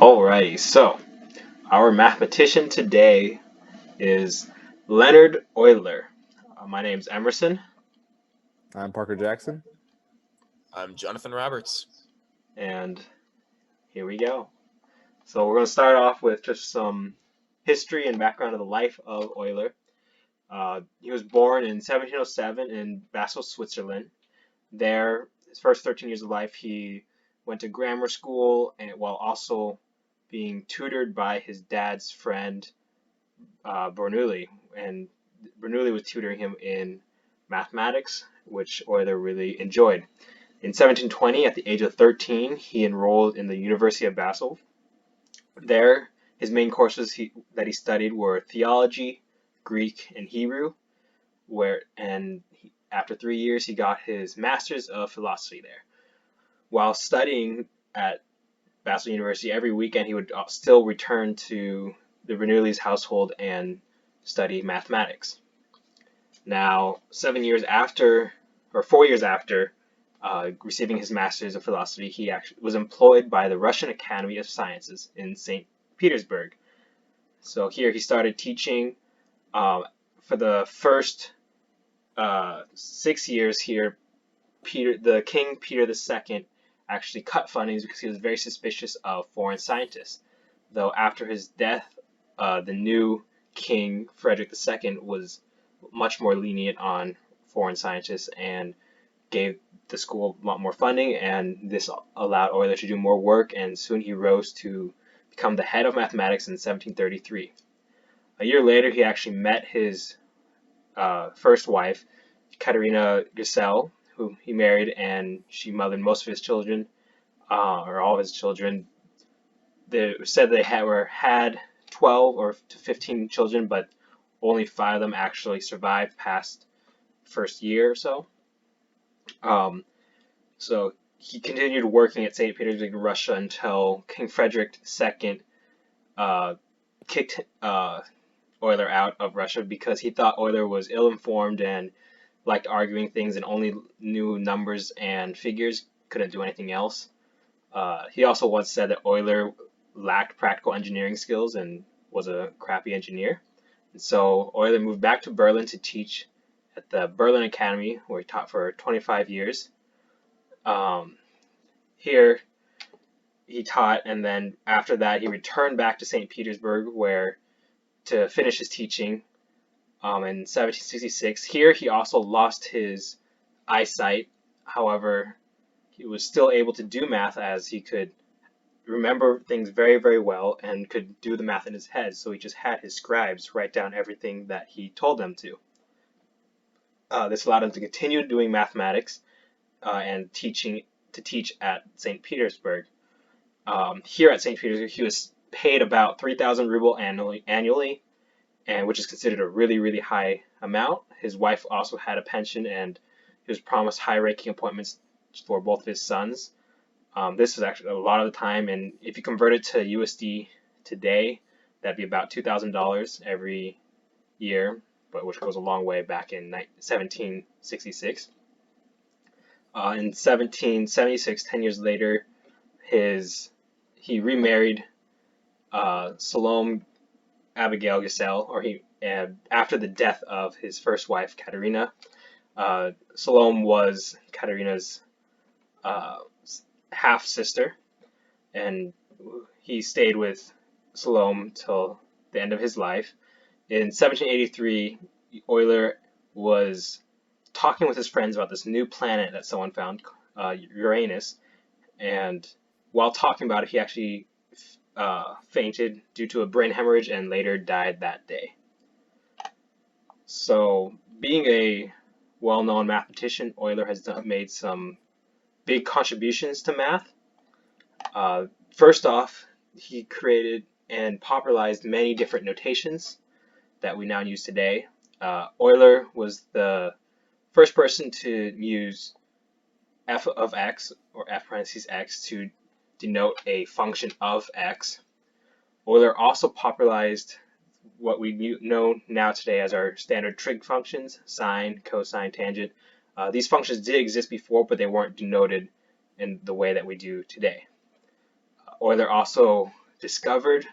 Alrighty, so our mathematician today is Leonhard Euler. My name's Emerson, I'm Parker Jackson. I'm Jonathan Roberts. and here we go. So we're going to start off with just some history and background of the life of Euler. He was born in 1707 in Basel, Switzerland. There, his first 13 years of life, he went to grammar school and while also being tutored by his dad's friend Bernoulli, and Bernoulli was tutoring him in mathematics, which Euler really enjoyed. In 1720, at the age of 13, he enrolled in the University of Basel. There, his main courses that he studied were theology, Greek, and Hebrew. After 3 years, he got his master's of philosophy there. While studying at Basel University, every weekend he would still return to the Bernoulli's household and study mathematics. Now, 4 years after receiving his master's of philosophy, he actually was employed by the Russian Academy of Sciences in St. Petersburg. So here he started teaching. For the first 6 years here, the King Peter II actually cut funding because he was very suspicious of foreign scientists. Though after his death, the new King Frederick II was much more lenient on foreign scientists and gave the school a lot more funding, and this allowed Euler to do more work, and soon he rose to become the head of mathematics in 1733. A year later, he actually met his first wife, Katerina Gesell, who he married, and she mothered most of his children, or all of his children. They said they had 12 or to 15 children, but only 5 of them actually survived past the first year or so. So he continued working at St. Petersburg, Russia, until King Frederick II kicked Euler out of Russia because he thought Euler was ill-informed and liked arguing things and only knew numbers and figures, couldn't do anything else. He also once said that Euler lacked practical engineering skills and was a crappy engineer. And so Euler moved back to Berlin to teach at the Berlin Academy, where he taught for 25 years. Here he taught, and then after that he returned back to St. Petersburg to finish his teaching in 1766. Here he also lost his eyesight. However, he was still able to do math as he could remember things very, very well and could do the math in his head. So he just had his scribes write down everything that he told them to. This allowed him to continue doing mathematics and teach at St. Petersburg. Here at St. Petersburg, he was paid about 3,000 ruble annually, and which is considered a really, really high amount. His wife also had a pension, and he was promised high-ranking appointments for both of his sons. This is actually a lot of the time, and if you convert it to USD today, that'd be about $2,000 every year, but which goes a long way back in 1766. In 1776, 10 years later, he remarried Salome Abigail Gesell, after the death of his first wife, Katerina. Salome was Katerina's half sister, and he stayed with Salome till the end of his life. In 1783, Euler was talking with his friends about this new planet that someone found, Uranus, and while talking about it, he actually fainted due to a brain hemorrhage and later died that day. So, being a well-known mathematician, Euler has made some big contributions to math. First off, he created and popularized many different notations that we now use today. Euler was the first person to use f of x, or f parentheses x, to denote a function of x. Euler also popularized what we know now today as our standard trig functions, sine, cosine, tangent. These functions did exist before, but they weren't denoted in the way that we do today. Euler also discovered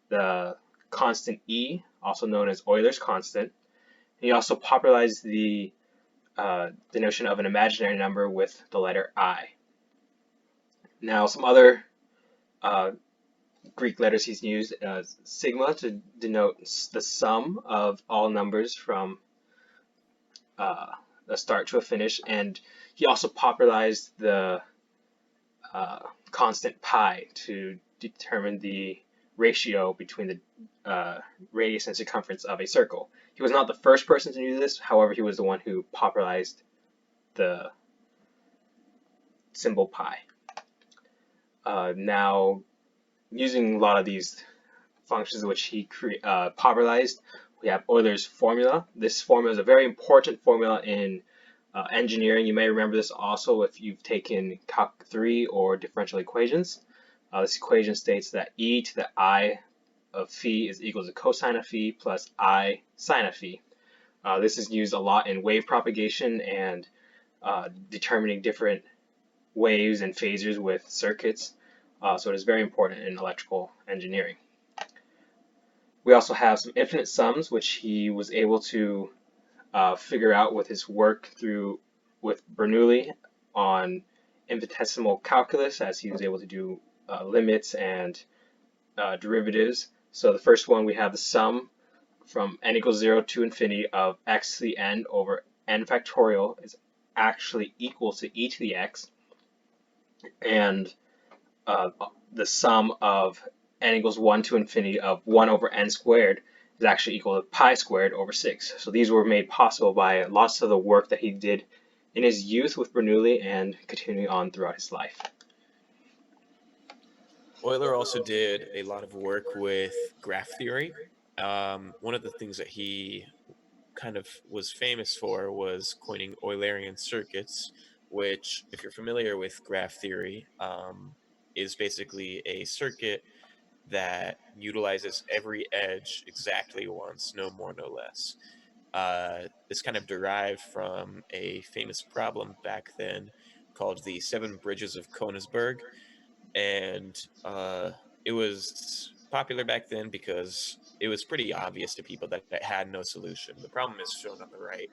the constant E, also known as Euler's constant. And he also popularized the notion of an imaginary number with the letter I. Now, some other Greek letters he's used: sigma to denote the sum of all numbers from a start to a finish, and he also popularized the constant pi to determine the ratio between the radius and circumference of a circle. He was not the first person to do this, however, he was the one who popularized the symbol pi. Now, using a lot of these functions which he popularized, we have Euler's formula. This formula is a very important formula in engineering. You may remember this also if you've taken Calc 3 or differential equations. This equation states that e to the I of phi is equal to cosine of phi plus I sine of phi. This is used a lot in wave propagation and determining different waves and phasors with circuits. So it is very important in electrical engineering. We also have some infinite sums, which he was able to figure out with his work with Bernoulli on infinitesimal calculus, as he was able to do limits and derivatives. So the first one, we have the sum from n equals 0 to infinity of x to the n over n factorial is actually equal to e to the x, and the sum of n equals 1 to infinity of 1 over n squared is actually equal to pi squared over 6. So these were made possible by lots of the work that he did in his youth with Bernoulli and continuing on throughout his life. Euler also did a lot of work with graph theory. One of the things that he kind of was famous for was coining Eulerian circuits, which, if you're familiar with graph theory, is basically a circuit that utilizes every edge exactly once, no more, no less. This kind of derived from a famous problem back then called the Seven Bridges of Königsberg, and it was popular back then because it was pretty obvious to people that it had no solution. The problem is shown on the right.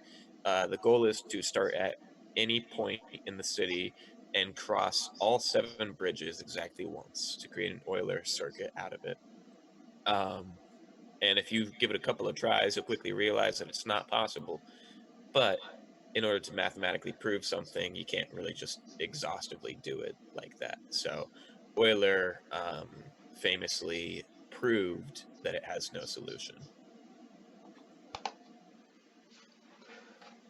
The goal is to start at any point in the city and cross all seven bridges exactly once to create an Euler circuit out of it. And if you give it a couple of tries, you'll quickly realize that it's not possible. But in order to mathematically prove something, you can't really just exhaustively do it like that. So Euler famously proved that it has no solution.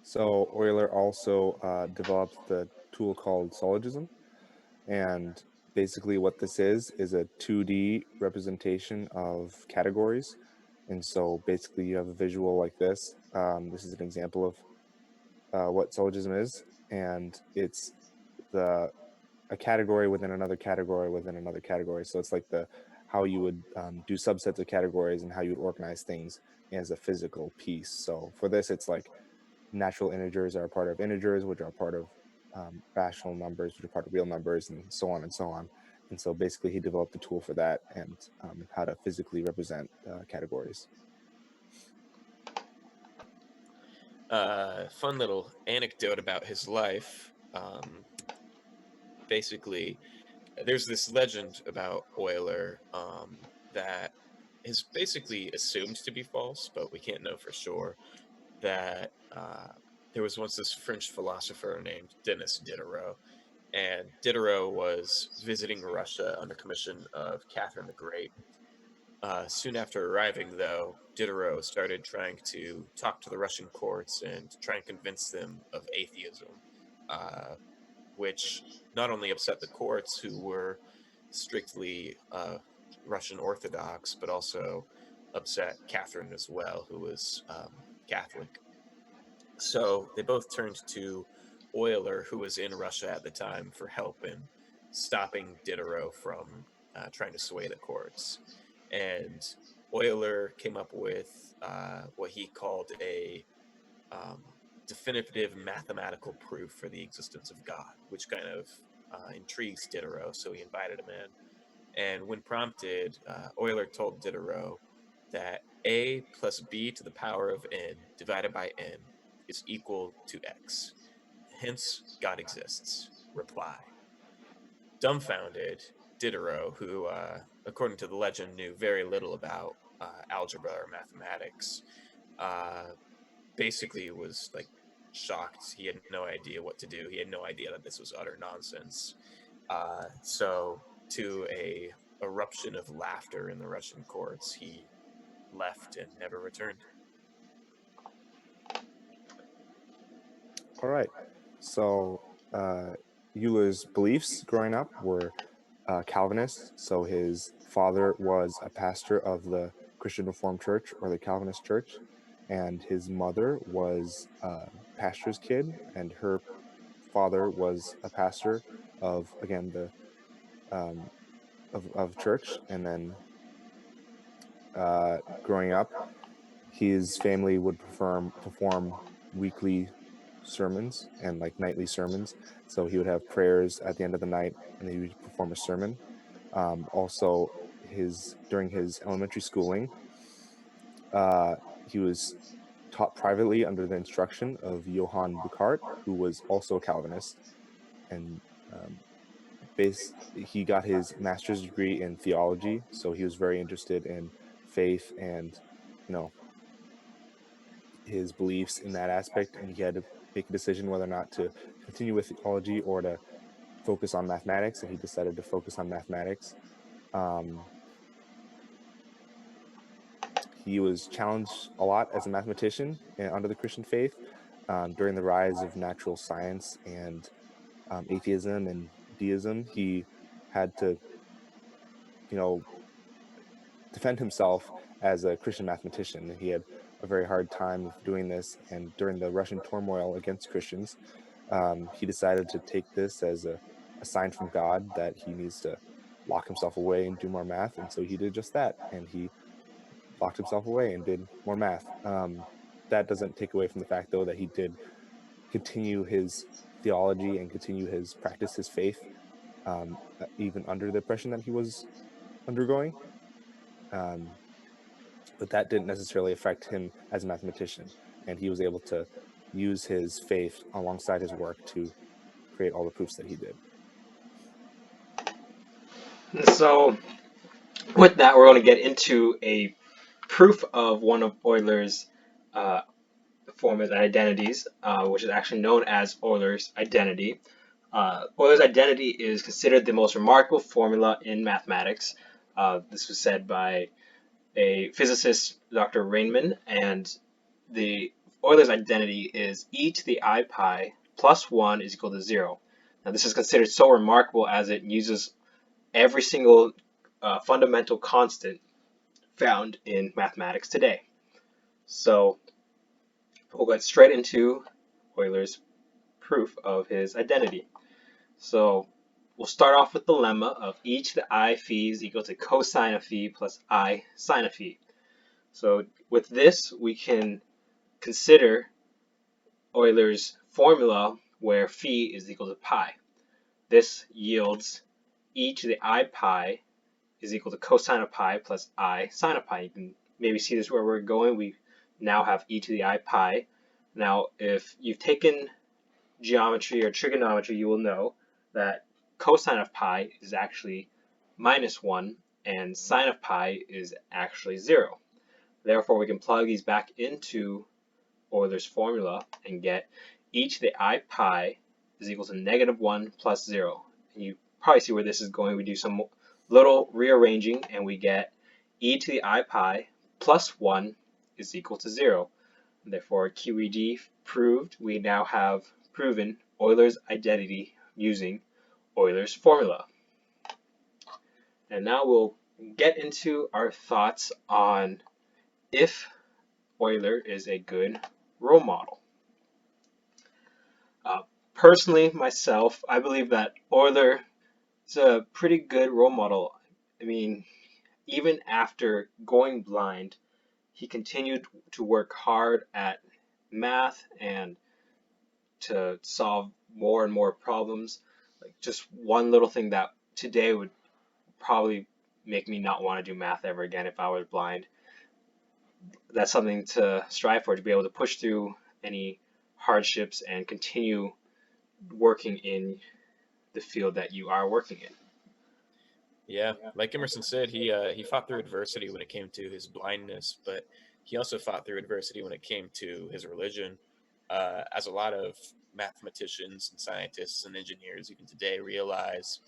So Euler also developed the tool called syllogism, and basically what this is a 2D representation of categories. And so basically you have a visual like this. This is an example of what syllogism is, and it's a category within another category within another category. So it's like how you would do subsets of categories and how you would organize things as a physical piece. So for this, it's like natural integers are a part of integers, which are a part of rational numbers, which are part of real numbers, and so on and so on. And so basically, he developed a tool for that and how to physically represent categories. Fun little anecdote about his life. Basically, there's this legend about Euler that is basically assumed to be false, but we can't know for sure. That there was once this French philosopher named Denis Diderot, and Diderot was visiting Russia under commission of Catherine the Great. Soon after arriving, though, Diderot started trying to talk to the Russian courts and try and convince them of atheism, which not only upset the courts, who were strictly Russian Orthodox, but also upset Catherine as well, who was Catholic. So they both turned to Euler, who was in Russia at the time, for help in stopping Diderot from trying to sway the courts. And Euler came up with what he called a definitive mathematical proof for the existence of God, which kind of intrigues Diderot. So he invited him in, And when prompted, Euler told Diderot that a plus b to the power of n divided by n is equal to x. Hence, God exists. Reply. Dumbfounded, Diderot, who, according to the legend, knew very little about algebra or mathematics, uh, basically was like shocked. He had no idea what to do. He had no idea that this was utter nonsense. So, to a eruption of laughter in the Russian courts, he left and never returned. All right. So Euler's beliefs growing up were Calvinist. So his father was a pastor of the Christian Reformed Church or the Calvinist Church, and his mother was a pastor's kid, and her father was a pastor of, again, the um, of church. And then growing up, his family would perform weekly sermons and like nightly sermons. So he would have prayers at the end of the night, and he would perform a sermon. Also, during his elementary schooling, he was taught privately under the instruction of Johann Buchart, who was also a Calvinist, and he got his master's degree in theology. So he was very interested in faith and, you know, his beliefs in that aspect, and he had to make a decision whether or not to continue with theology or to focus on mathematics, and he decided to focus on mathematics. He was challenged a lot as a mathematician under the Christian faith during the rise of natural science and atheism and deism. He had to, defend himself as a Christian mathematician. He had a very hard time of doing this, and during the Russian turmoil against Christians, he decided to take this as a sign from God that he needs to lock himself away and do more math. And so he did just that, and he locked himself away and did more math. That doesn't take away from the fact, though, that he did continue his theology and continue his practice, his faith, even under the oppression that he was undergoing. But that didn't necessarily affect him as a mathematician, and he was able to use his faith alongside his work to create all the proofs that he did. So with that, we're going to get into a proof of one of Euler's formulas and identities, which is actually known as Euler's identity. Euler's identity is considered the most remarkable formula in mathematics. This was said by a physicist, Dr. Riemann, and the Euler's identity is e to the I pi plus 1 is equal to 0. Now, this is considered so remarkable as it uses every single fundamental constant found in mathematics today. So we'll get straight into Euler's proof of his identity. So we'll start off with the lemma of e to the I phi is equal to cosine of phi plus I sine of phi. So with this, we can consider Euler's formula where phi is equal to pi. This yields e to the I pi is equal to cosine of pi plus I sine of pi. You can maybe see this where we're going. We now have e to the I pi. Now, if you've taken geometry or trigonometry, you will know that cosine of pi is actually minus 1 and sine of pi is actually 0. Therefore, we can plug these back into Euler's formula and get e to the I pi is equal to negative 1 plus 0. And you probably see where this is going. We do some little rearranging and we get e to the I pi plus 1 is equal to 0. And therefore, QED proved. We now have proven Euler's identity using Euler's formula. And now we'll get into our thoughts on if Euler is a good role model. Personally, myself, I believe that Euler is a pretty good role model. I mean, even after going blind, he continued to work hard at math and to solve more and more problems. Like just one little thing that today would probably make me not want to do math ever again if I was blind. That's something to strive for, to be able to push through any hardships and continue working in the field that you are working in. Yeah, like Emerson said, he fought through adversity when it came to his blindness, but he also fought through adversity when it came to his religion. As a lot of mathematicians and scientists and engineers even today realize,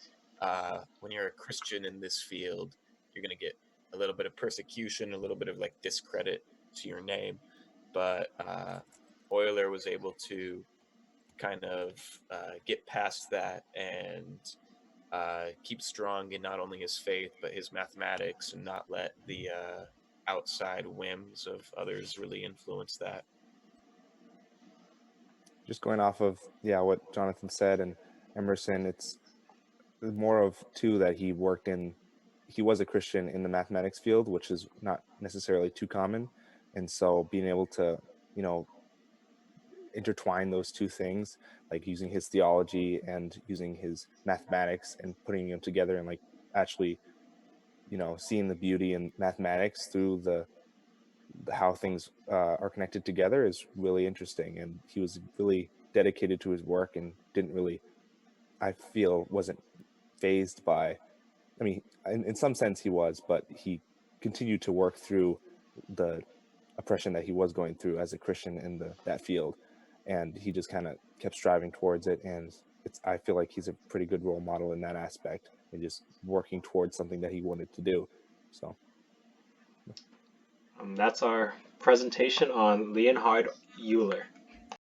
when you're a Christian in this field, you're going to get a little bit of persecution, a little bit of like discredit to your name. But Euler was able to kind of get past that and keep strong in not only his faith but his mathematics, and not let the outside whims of others really influence that. Just going off of what Jonathan said and Emerson, it's more of too that he was a Christian in the mathematics field, which is not necessarily too common, and so being able to intertwine those two things, like using his theology and using his mathematics and putting them together, and like actually seeing the beauty in mathematics through the how things are connected together is really interesting. And he was really dedicated to his work and didn't really, I feel, wasn't phased by, I mean, in some sense he was, but he continued to work through the oppression that he was going through as a Christian in that field, and he just kind of kept striving towards it. And I feel like he's a pretty good role model in that aspect, and just working towards something that he wanted to do. So That's our presentation on Leonhard Euler.